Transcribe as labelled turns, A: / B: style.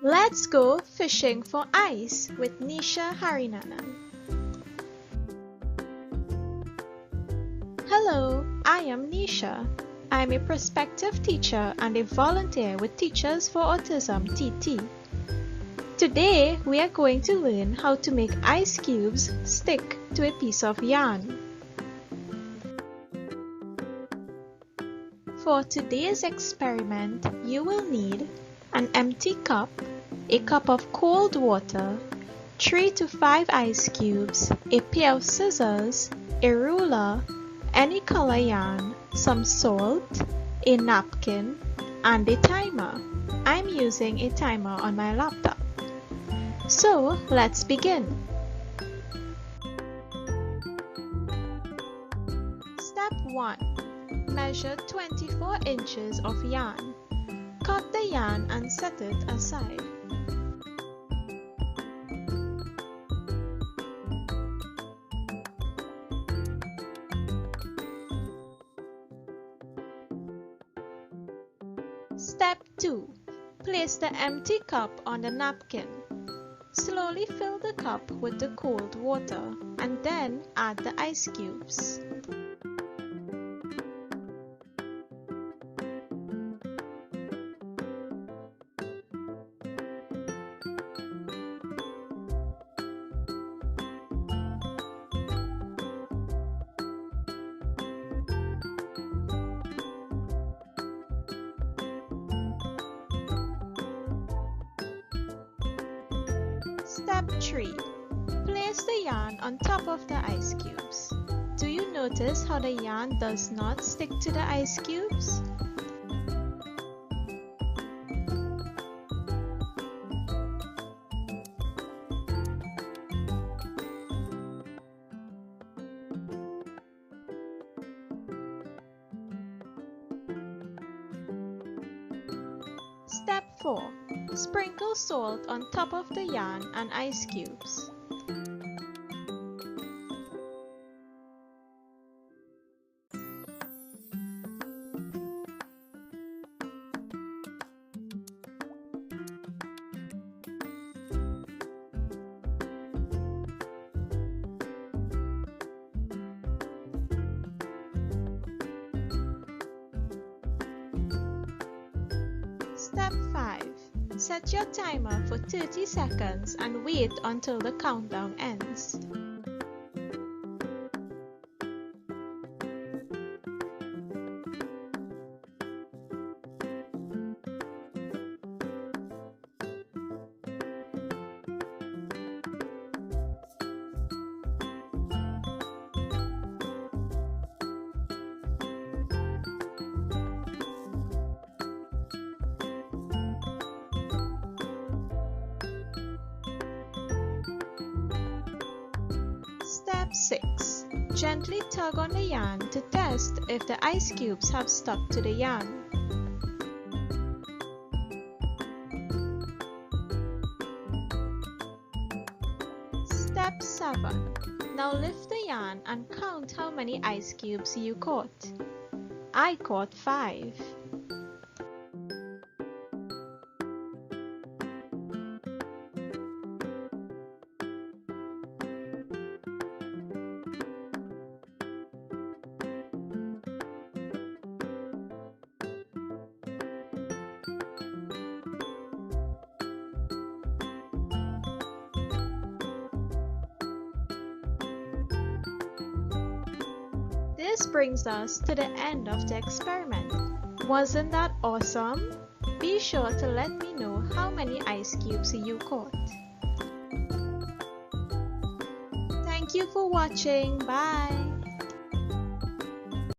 A: Let's go fishing for ice with Neisha Harrynanan. Hello, I am Neisha. I'm a prospective teacher and a volunteer with Teachers for Autism (TT). Today we are going to learn how to make ice cubes stick to a piece of yarn. For today's experiment, you will need an empty cup, a cup of cold water, 3 to 5 ice cubes, a pair of scissors, a ruler, any color yarn, some salt, a napkin, and a timer. I'm using a timer on my laptop. So let's begin. Step 1. Measure 24 inches of yarn. Cut the yarn and set it aside. Step 2. Place the empty cup on the napkin. Slowly fill the cup with the cold water and then add the ice cubes. Step 3. Place the yarn on top of the ice cubes. Do you notice how the yarn does not stick to the ice cubes? Step 4. Sprinkle salt on top of the yarn and ice cubes. Step 5. Set your timer for 30 seconds and wait until the countdown ends. Step 6. Gently tug on the yarn to test if the ice cubes have stuck to the yarn. Step 7. Now lift the yarn and count how many ice cubes you caught. I caught 5. This brings us to the end of the experiment. Wasn't that awesome? Be sure to let me know how many ice cubes you caught. Thank you for watching. Bye!